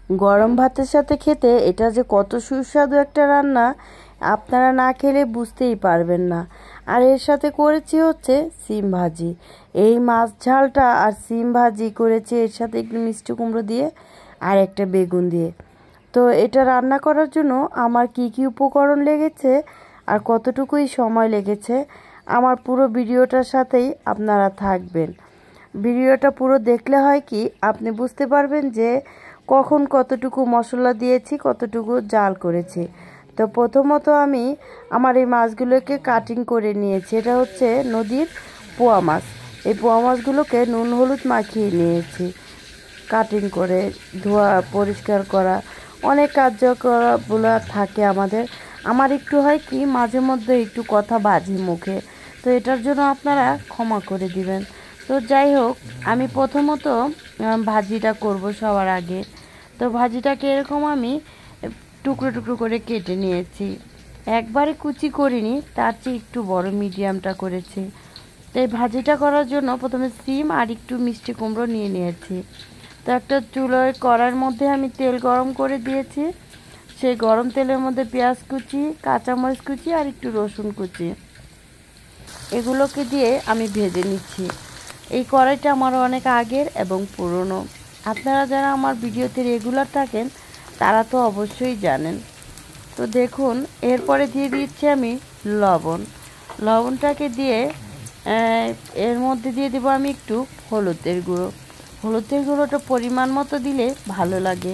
গরম ভাতের সাথে খেতে এটা যে কত সুস্বাদু একটা রান্না, আপনারা না খেলে বুঝতেই পারবেন না। আর এর সাথে করেছি হচ্ছে সিম ভাজি। এই মাছ ঝালটা আর সিম ভাজি করেছি, এর সাথে একটু মিষ্টি কুমড়ো দিয়ে আর একটা বেগুন দিয়ে। তো এটা রান্না করার জন্য আমার কি কি উপকরণ লেগেছে আর কতটুকুই সময় লেগেছে, আমার পুরো ভিডিওটার সাথেই আপনারা থাকবেন। ভিডিওটা পুরো দেখলে হয় কি আপনি বুঝতে পারবেন যে কখন কতটুকু মশলা দিয়েছি, কতটুকু জাল করেছি। তো প্রথমত আমি আমার এই মাছগুলোকে কাটিং করে নিয়েছি। এটা হচ্ছে নদীর পোয়া মাছ। এই পোয়া মাছগুলোকে নুন হলুদ মাখিয়ে নিয়েছি, কাটিং করে ধোয়া পরিষ্কার করা অনেক কার্যকরগুলো থাকে আমাদের। আমার একটু হয় কি মাঝে মধ্যে একটু কথা বাজে মুখে, তো এটার জন্য আপনারা ক্ষমা করে দিবেন। তো যাই হোক, আমি প্রথমত ভাজিটা করব সবার আগে। তো ভাজিটাকে এরকম আমি টুকরো টুকরো করে কেটে নিয়েছি, একবারে কুচি করিনি, তার চেয়ে একটু বড় মিডিয়ামটা করেছি। তো এই ভাজিটা করার জন্য প্রথমে সিম আর একটু মিষ্টি কুমড়ো নিয়ে নিয়েছি। তো একটা চুলোয় কড়াইয়ের মধ্যে আমি তেল গরম করে দিয়েছি। সেই গরম তেলের মধ্যে পেঁয়াজ কুচি, কাঁচামরিচ কুচি আর একটু রসুন কুচি এগুলোকে দিয়ে আমি ভেজে নিচ্ছি। এই কড়াইটা আমার অনেক আগের এবং পুরনো। আপনারা যারা আমার ভিডিওতে রেগুলার থাকেন তারা তো অবশ্যই জানেন। তো দেখুন, এরপরে দিয়ে দিচ্ছি আমি লবণ। লবণটাকে দিয়ে এর মধ্যে দিয়ে দেবো আমি একটু হলুদের গুঁড়ো। হলুদের গুঁড়োটা পরিমাণ মতো দিলে ভালো লাগে।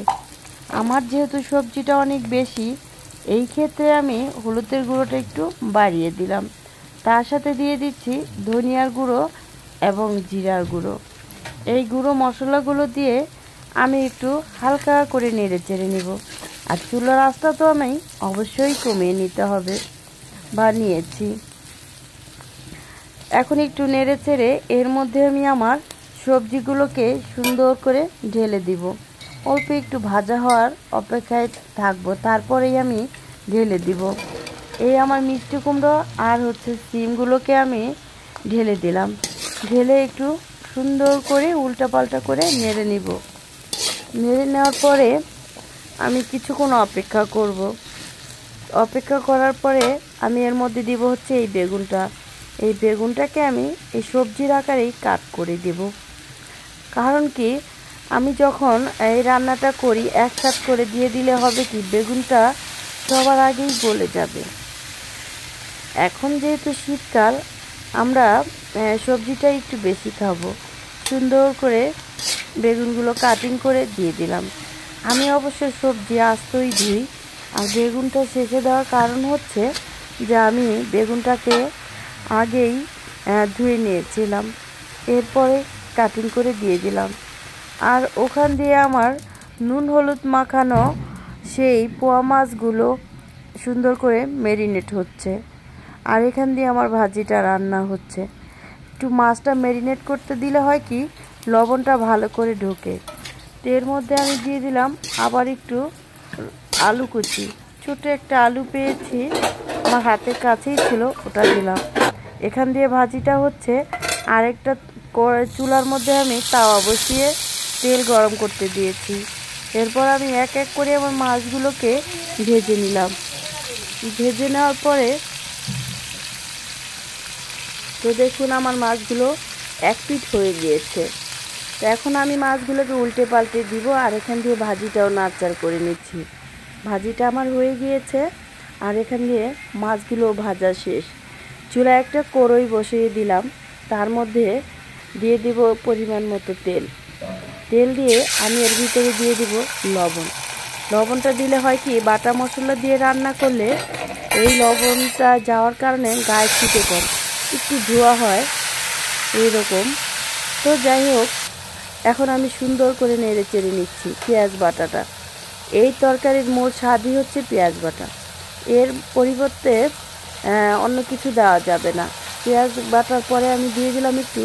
আমার যেহেতু সবজিটা অনেক বেশি, এই ক্ষেত্রে আমি হলুদের গুঁড়োটা একটু বাড়িয়ে দিলাম। তার সাথে দিয়ে দিচ্ছি ধনিয়ার গুঁড়ো এবং জিরার গুঁড়ো। এই গুঁড়ো মশলাগুলো দিয়ে আমি একটু হালকা করে নেড়ে চেড়ে নেব। আর চুলার আঁচটা তো আমি অবশ্যই কমিয়ে নিতে হবে, বা নিয়েছি। এখন একটু নেড়ে চেড়ে এর মধ্যে আমি আমার সবজিগুলোকে সুন্দর করে ঢেলে দিব। অল্প একটু ভাজা হওয়ার অপেক্ষায় থাকবো, তারপরেই আমি ঢেলে দিব। এই আমার মিষ্টি কুমড়ো আর হচ্ছে সিমগুলোকে আমি ঢেলে দিলাম। ঢেলে একটু সুন্দর করে উল্টাপাল্টা করে নেড়ে নিব। নেড়ে নেওয়ার পরে আমি কিছুক্ষণ অপেক্ষা করব। অপেক্ষা করার পরে আমি এর মধ্যে দিব হচ্ছে এই বেগুনটা। এই বেগুনটাকে আমি এই সবজির আকারেই কাট করে দেব। কারণ কি, আমি যখন এই রান্নাটা করি একসাথ করে দিয়ে দিলে হবে কি বেগুনটা সবার আগেই গলে যাবে। এখন যেহেতু শীতকাল, আমরা সবজিটা একটু বেশি খাবো। সুন্দর করে বেগুনগুলো কাটিং করে দিয়ে দিলাম। আমি অবশ্য সবজি আস্তই ধুই, আর বেগুনটা শেষে দেওয়ার কারণ হচ্ছে যে আমি বেগুনটাকে আগেই ধুয়ে নিয়েছিলাম, এরপরে কাটিং করে দিয়ে দিলাম। আর ওখান দিয়ে আমার নুন হলুদ মাখানো সেই পোয়া মাছগুলো সুন্দর করে ম্যারিনেট হচ্ছে। আর এখান দিয়ে আমার ভাজিটা রান্না হচ্ছে। একটু মাছটা ম্যারিনেট করতে দিলে হয় কি লবণটা ভালো করে ঢোকে। তো এর মধ্যে আমি দিয়ে দিলাম আবার একটু আলু কুচি। ছোটো একটা আলু পেয়েছি, আমার হাতের কাছেই ছিল, ওটা দিলাম। এখান দিয়ে ভাজিটা হচ্ছে। আরেকটা চুলার মধ্যে আমি তাওয়া বসিয়ে তেল গরম করতে দিয়েছি। এরপর আমি এক এক করে আমার মাছগুলোকে ভেজে নিলাম। ভেজে নেওয়ার পরে তো দেখুন আমার মাছগুলো এক পিঠ হয়ে গিয়েছে। তো এখন আমি মাছগুলোকে উল্টে পাল্টে দিব, আর এখান দিয়ে ভাজিটাও নাড়চাড় করে নিচ্ছি। ভাজিটা আমার হয়ে গিয়েছে, আর এখান দিয়ে মাছগুলো ভাজা শেষ। চুলায় একটা কড়াই বসিয়ে দিলাম, তার মধ্যে দিয়ে দিব পরিমাণ মতো তেল। তেল দিয়ে আমি এর ভিতরে দিয়ে দিব লবণ। লবণটা দিলে হয় কি বাটা মশলা দিয়ে রান্না করলে এই লবণটা যাওয়ার কারণে গায়ে ছিটে কম, একটু ধোয়া হয় এইরকম। তো যাই হোক, এখন আমি সুন্দর করে নেড়ে চেড়ে নিচ্ছি পেঁয়াজ বাটাটা। এই তরকারির মূল স্বাদই হচ্ছে পেঁয়াজ বাটা, এর পরিবর্তে অন্য কিছু দেওয়া যাবে না। পেঁয়াজ বাটার পরে আমি দিয়ে দিলাম একটু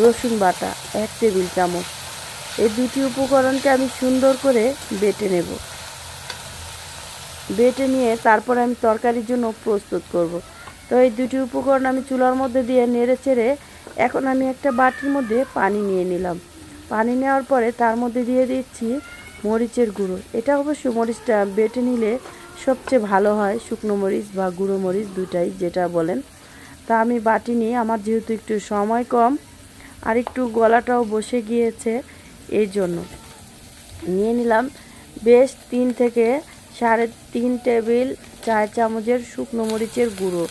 রসুন বাটা 1 টেবিল চামচ। এই দুটি উপকরণকে আমি সুন্দর করে বেটে নেব। বেটে নিয়ে তারপরে আমি তরকারির জন্য প্রস্তুত করব। তো এই দুটি উপকরণ আমি চুলার মধ্যে দিয়ে নেড়ে চেড়ে এখন আমি একটা বাটির মধ্যে পানি নিয়ে নিলাম। পানি নেওয়ার পরে তার মধ্যে দিয়ে দিচ্ছি মরিচের গুঁড়ো। এটা অবশ্য মরিচটা বেটে নিলে সবচেয়ে ভালো হয়, শুকনো মরিচ বা গুঁড়ো মরিচ দুটাই যেটা বলেন। তা আমি বাটি নিয়ে, আমার যেহেতু একটু সময় কম আর একটু গলাটাও বসে গিয়েছে, এই জন্য নিয়ে নিলাম বেশ 3 থেকে 3.5 টেবিল চার চামচের শুকনো মরিচের গুঁড়ো,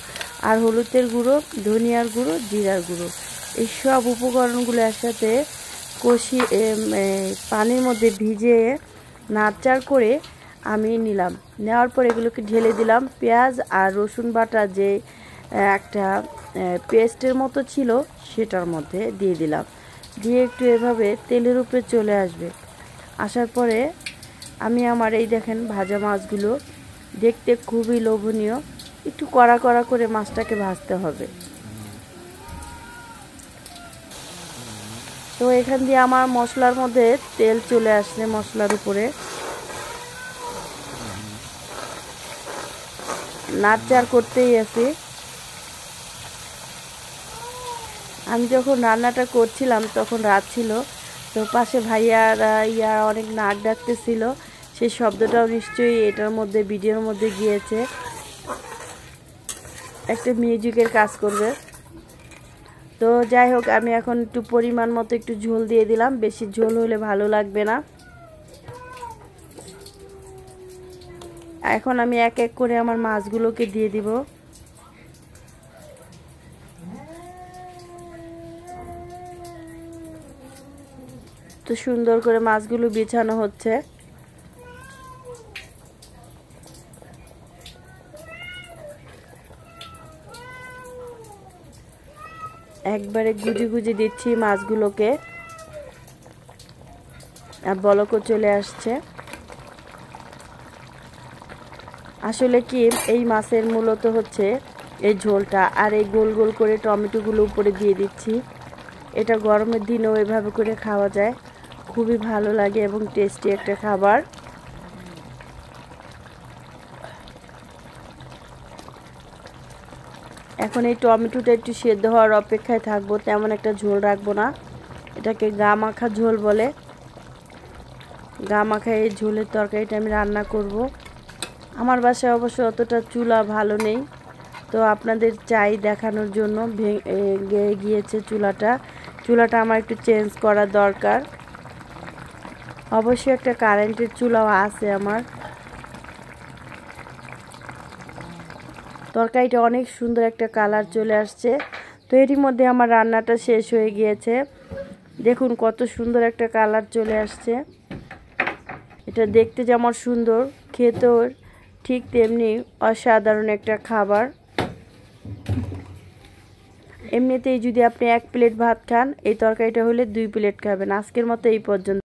আর হলুদের গুঁড়ো, ধনিয়ার গুঁড়ো, জিরার গুঁড়ো। এই সব উপকরণগুলো একসাথে কষিয়ে পানির মধ্যে ভিজিয়ে নাড়াচাড়া করে আমি নিলাম। নেওয়ার পর এগুলোকে ঢেলে দিলাম। পেঁয়াজ আর রসুন বাটা যে একটা পেস্টের মতো ছিল সেটার মধ্যে দিয়ে দিলাম। দিয়ে একটু এভাবে তেলের উপরে চলে আসবে। আসার পরে আমি আমার এই দেখেন ভাজা মাছগুলো দেখতে খুবই লোভনীয়, একটু কড়া কড়া করে মাছটাকে ভাজতে হবে। তো এখান দিয়ে আমার মশলার মধ্যে তেল চলে আসছে মশলার উপরে। নাড়চাড় করতেই আছি। আমি যখন রান্নাটা করছিলাম তখন রাত ছিল, তো পাশে ভাইয়ারা অনেক নাক ডাকতেছিল, সেই শব্দটাও নিশ্চয়ই এটার মধ্যে ভিডিওর মধ্যে গিয়েছে, একটা মিউজিকের কাজ করবে। তো যাই হোক, আমি এখন একটু পরিমাণ মতো একটু ঝোল দিয়ে দিলাম, বেশি ঝোল হলে ভালো লাগবে না। এখন আমি এক এক করে আমার মাছগুলোকে দিয়ে দিব। তো সুন্দর করে মাছগুলো বিছানো হচ্ছে। একবারে গুজি গুজি দিচ্ছি মাছগুলোকে, আর বলকও চলে আসছে। আসলে কি, এই মাছের মূলত হচ্ছে এই ঝোলটা, আর এই গোল গোল করে টমেটোগুলো উপরে দিয়ে দিচ্ছি। এটা গরমের দিনেও এভাবে করে খাওয়া যায়, খুবই ভালো লাগে এবং টেস্টি একটা খাবার। এখন এই টমেটোটা একটু সেদ্ধ হওয়ার অপেক্ষায় থাকবো, তেমন একটা ঝোল রাখবো না। এটাকে গা মাখা ঝোল বলে। গা মাখা এই ঝোলের তরকারিটা আমি রান্না করব। আমার বাসায় অবশ্য অতটা চুলা ভালো নেই, তো আপনাদের চাই দেখানোর জন্য ভেঙে গিয়েছে চুলাটা আমার একটু চেঞ্জ করা দরকার। অবশ্যই একটা কারেন্টের চুলাও আছে আমার। তরকারিটা অনেক সুন্দর একটা কালার চলে আসছে। তো এরই মধ্যে আমার রান্নাটা শেষ হয়ে গিয়েছে। দেখুন কত সুন্দর একটা কালার চলে আসছে। এটা দেখতে যেমন সুন্দর, খেতেও ঠিক তেমনি অসাধারণ একটা খাবার। এমনিতেই যদি আপনি 1 প্লেট ভাত খান, এই তরকারিটা হলে 2 প্লেট খাবেন। আজকের মতো এই পর্যন্ত।